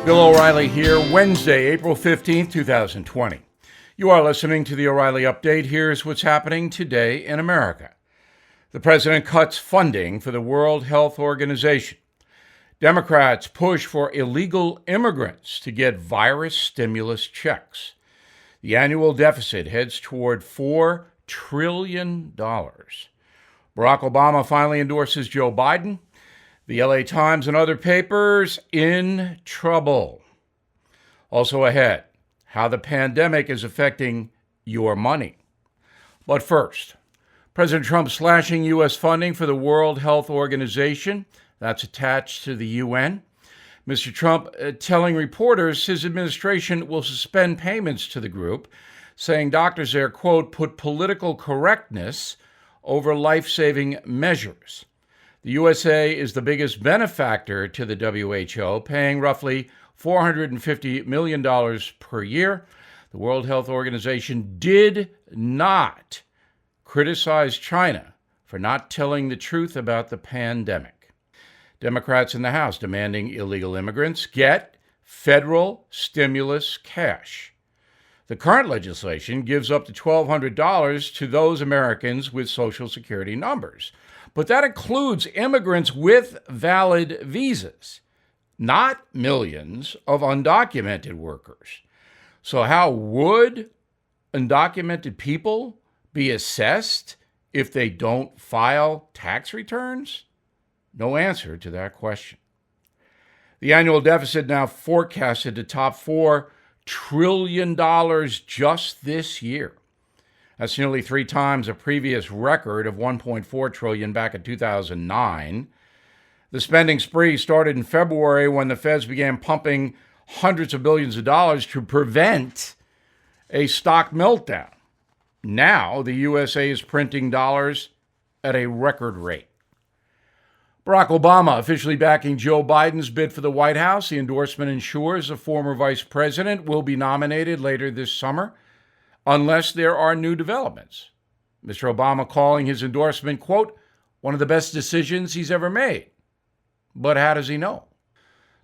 Bill O'Reilly here, Wednesday, April 15th, 2020. You are listening to the O'Reilly Update. Here's what's happening today in America. The president cuts funding for the World Health Organization. Democrats push for illegal immigrants to get virus stimulus checks. The annual deficit heads toward $4 trillion. Barack Obama finally endorses Joe Biden. The LA Times and other papers in trouble. Also ahead, how the pandemic is affecting your money. But first, President Trump slashing U.S. funding for the World Health Organization. That's attached to the UN. Mr. Trump telling reporters his administration will suspend payments to the group, saying doctors there, quote, put political correctness over life-saving measures. The USA is the biggest benefactor to the WHO, paying roughly $450 million per year. The World Health Organization did not criticize China for not telling the truth about the pandemic. Democrats in the House demanding illegal immigrants get federal stimulus cash. The current legislation gives up to $1,200 to those Americans with Social Security numbers. But that includes immigrants with valid visas, not millions of undocumented workers. So how would undocumented people be assessed if they don't file tax returns? No answer to that question. The annual deficit now forecasted to top $4 trillion just this year. That's nearly 3 times a previous record of $1.4 trillion back in 2009. The spending spree started in February when the feds began pumping hundreds of billions of dollars to prevent a stock meltdown. Now, the USA is printing dollars at a record rate. Barack Obama officially backing Joe Biden's bid for the White House. The endorsement ensures a former vice president will be nominated later this summer, unless there are new developments. Mr. Obama calling his endorsement, quote, one of the best decisions he's ever made. But how does he know?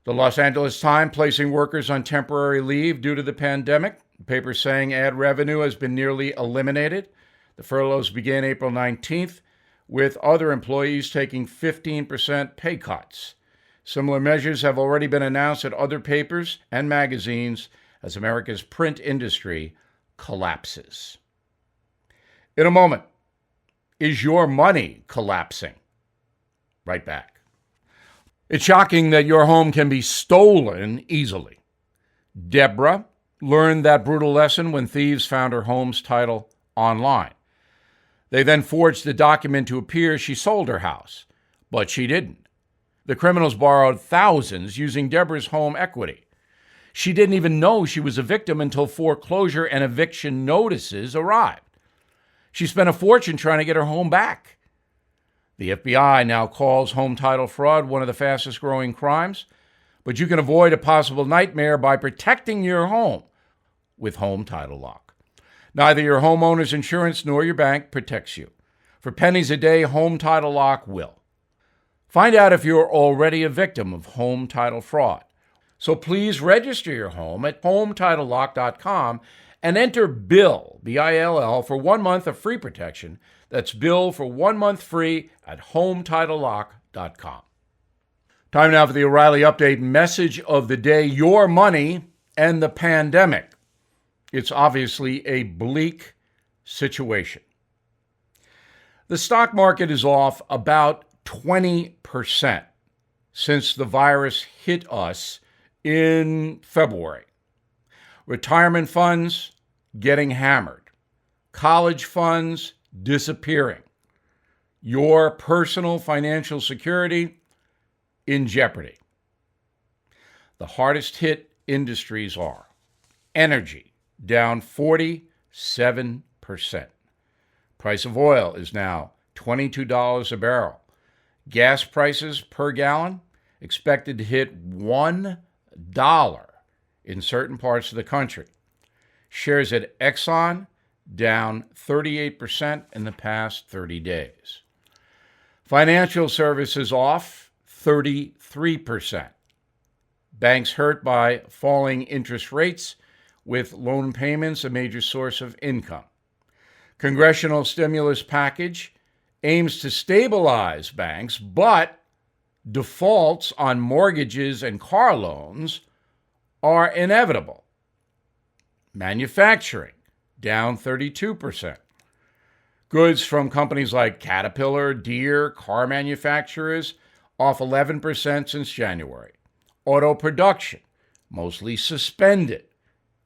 The Los Angeles Times placing workers on temporary leave due to the pandemic. The paper saying ad revenue has been nearly eliminated. The furloughs began April 19th, with other employees taking 15% pay cuts. Similar measures have already been announced at other papers and magazines as America's print industry collapses. In a moment, is your money collapsing? Right back. It's shocking that your home can be stolen easily. Deborah learned that brutal lesson when thieves found her home's title online. They then forged the document to appear she sold her house, but she didn't. The criminals borrowed thousands using Deborah's home equity. She didn't even know she was a victim until foreclosure and eviction notices arrived. She spent a fortune trying to get her home back. The FBI now calls home title fraud one of the fastest growing crimes, but you can avoid a possible nightmare by protecting your home with Home Title Lock. Neither your homeowner's insurance nor your bank protects you. For pennies a day, Home Title Lock will. Find out if you're already a victim of home title fraud. So please register your home at HomeTitleLock.com and enter BILL, B-I-L-L, for 1 month of free protection. That's BILL for 1 month free at HomeTitleLock.com. Time now for the O'Reilly Update message of the day, your money and the pandemic. It's obviously a bleak situation. The stock market is off about 20% since the virus hit us in February. Retirement funds getting hammered. College funds disappearing. Your personal financial security in jeopardy. The hardest hit industries are energy, down 47%. Price of oil is now $22 a barrel. Gas prices per gallon expected to hit $1 in certain parts of the country. Shares at Exxon down 38% in the past 30 days. Financial services off 33%. Banks hurt by falling interest rates, with loan payments a major source of income. Congressional stimulus package aims to stabilize banks, but defaults on mortgages and car loans are inevitable. Manufacturing down 32%. Goods from companies like Caterpillar, Deere, car manufacturers off 11% since January. Auto production mostly suspended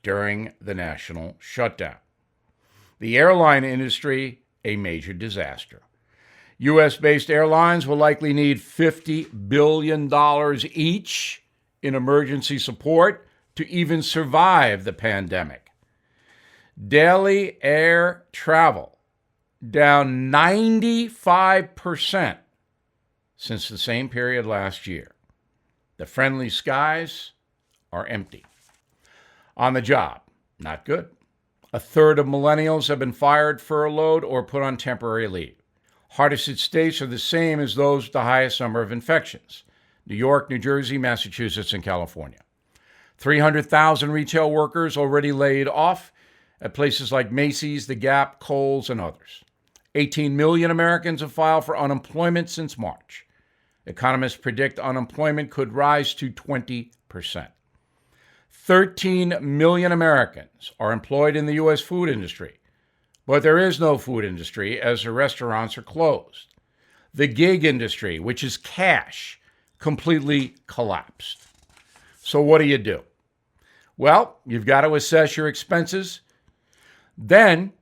during the national shutdown. The airline industry, a major disaster. U.S.-based airlines will likely need $50 billion each in emergency support to even survive the pandemic. Daily air travel down 95% since the same period last year. The friendly skies are empty. On the job, not good. A third of millennials have been fired, furloughed, or put on temporary leave. Hardest hit states are the same as those with the highest number of infections: New York, New Jersey, Massachusetts, and California. 300,000 retail workers already laid off at places like Macy's, The Gap, Kohl's, and others. 18 million Americans have filed for unemployment since March. Economists predict unemployment could rise to 20%. 13 million Americans are employed in the U.S. food industry, but there is no food industry as the restaurants are closed. The gig industry, which is cash, completely collapsed. So what do you do? Well, you've got to assess your expenses. Then,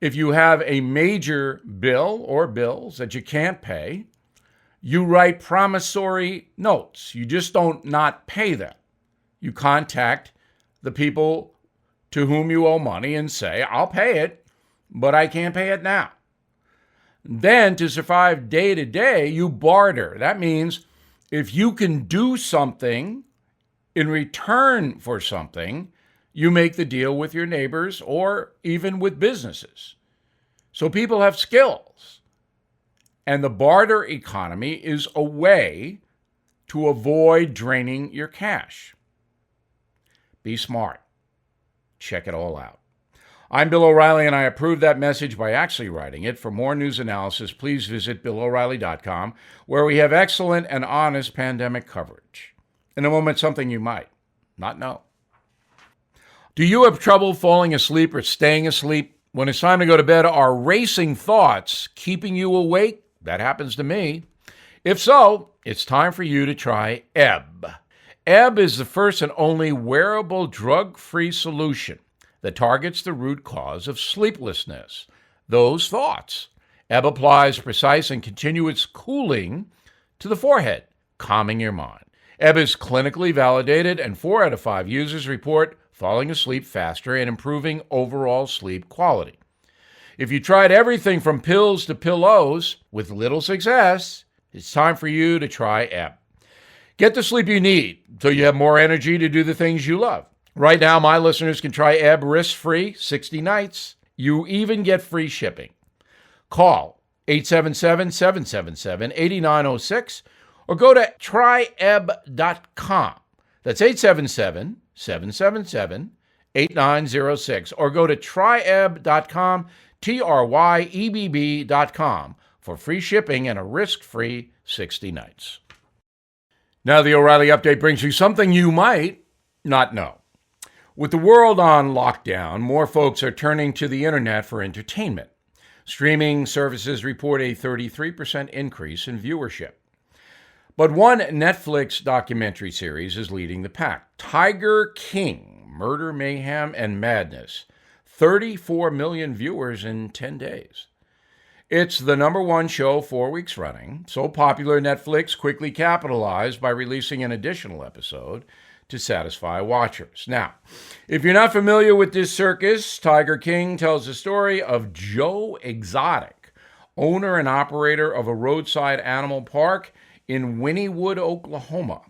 if you have a major bill or bills that you can't pay, you write promissory notes. You just don't not pay them. You contact the people to whom you owe money and say, I'll pay it, but I can't pay it now. Then, to survive day to day, you barter. That means if you can do something in return for something, you make the deal with your neighbors or even with businesses. So people have skills. And the barter economy is a way to avoid draining your cash. Be smart. Check it all out. I'm Bill O'Reilly, and I approve that message by actually writing it. For more news analysis, please visit BillO'Reilly.com, where we have excellent and honest pandemic coverage. In a moment, something you might not know. Do you have trouble falling asleep or staying asleep? When it's time to go to bed, are racing thoughts keeping you awake? That happens to me. If so, it's time for you to try Ebb. Ebb is the first and only wearable drug-free solution that targets the root cause of sleeplessness, those thoughts. Ebb applies precise and continuous cooling to the forehead, calming your mind. Ebb is clinically validated, and 4 out of 5 users report falling asleep faster and improving overall sleep quality. If you tried everything from pills to pillows with little success, it's time for you to try Ebb. Get the sleep you need so you have more energy to do the things you love. Right now, my listeners can try Ebb risk-free 60 nights. You even get free shipping. Call 877-777-8906 or go to tryebb.com. That's 877-777-8906 or go to tryebb.com, tryebb.com for free shipping and a risk-free 60 nights. Now the O'Reilly Update brings you something you might not know. With the world on lockdown, more folks are turning to the internet for entertainment. Streaming services report a 33% increase in viewership. But one Netflix documentary series is leading the pack. Tiger King, Murder, Mayhem, and Madness. 34 million viewers in 10 days. It's the number one show 4 weeks running. So popular, Netflix quickly capitalized by releasing an additional episode to satisfy watchers. Now, if you're not familiar with this circus, Tiger King tells the story of Joe Exotic, owner and operator of a roadside animal park in Wynnewood, Oklahoma.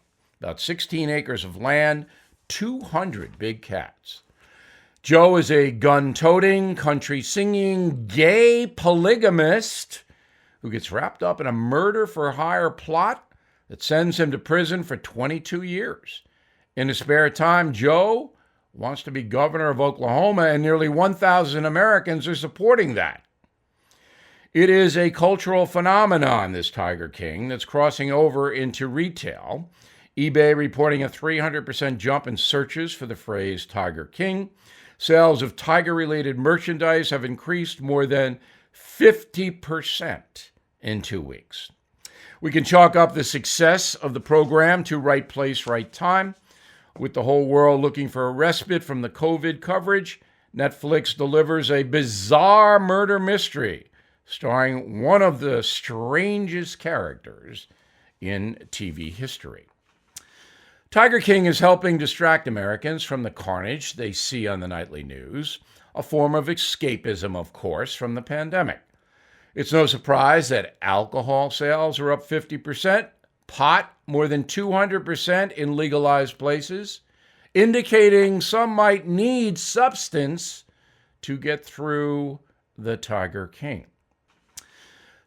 About 16 acres of land, 200 big cats. Joe is a gun-toting, country-singing, gay polygamist who gets wrapped up in a murder-for-hire plot that sends him to prison for 22 years. In his spare time, Joe wants to be governor of Oklahoma, and nearly 1,000 Americans are supporting that. It is a cultural phenomenon, this Tiger King, that's crossing over into retail. eBay reporting a 300% jump in searches for the phrase Tiger King. Sales of tiger-related merchandise have increased more than 50% in 2 weeks. We can chalk up the success of the program to right place, right time. With the whole world looking for a respite from the COVID coverage, Netflix delivers a bizarre murder mystery starring one of the strangest characters in TV history. Tiger King is helping distract Americans from the carnage they see on the nightly news, a form of escapism, of course, from the pandemic. It's no surprise that alcohol sales are up 50%, pot more than 200% in legalized places, indicating some might need substance to get through the Tiger King.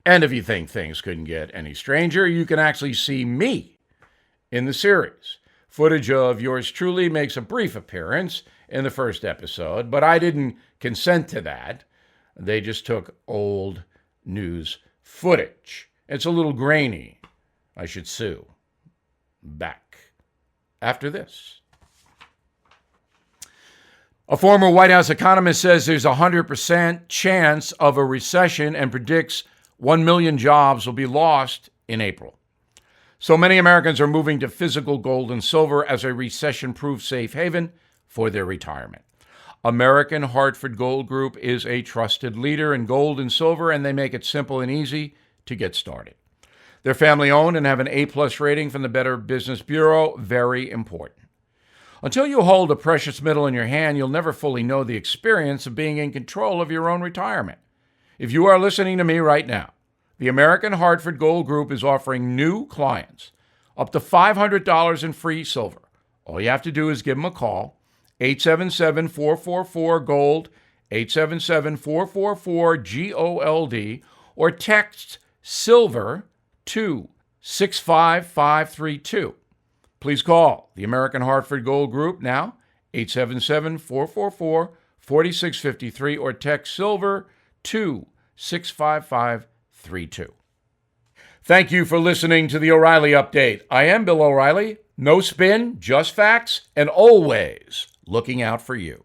And if you think things couldn't get any stranger, you can actually see me in the series. Footage of yours truly makes a brief appearance in the first episode, but I didn't consent to that. They just took old news footage. It's a little grainy. I should sue. Back after this. A former White House economist says there's a 100% chance of a recession and predicts 1 million jobs will be lost in April. So many Americans are moving to physical gold and silver as a recession-proof safe haven for their retirement. American Hartford Gold Group is a trusted leader in gold and silver, and they make it simple and easy to get started. They're family-owned and have an A-plus rating from the Better Business Bureau. Very important. Until you hold a precious metal in your hand, you'll never fully know the experience of being in control of your own retirement. If you are listening to me right now, the American Hartford Gold Group is offering new clients up to $500 in free silver. All you have to do is give them a call, 877-444-GOLD, 877-444-GOLD, or text SILVER to 65532. Please call the American Hartford Gold Group now, 877-444-4653, or text SILVER to 65532. Thank you for listening to the O'Reilly Update. I am Bill O'Reilly. No spin, just facts, and always looking out for you.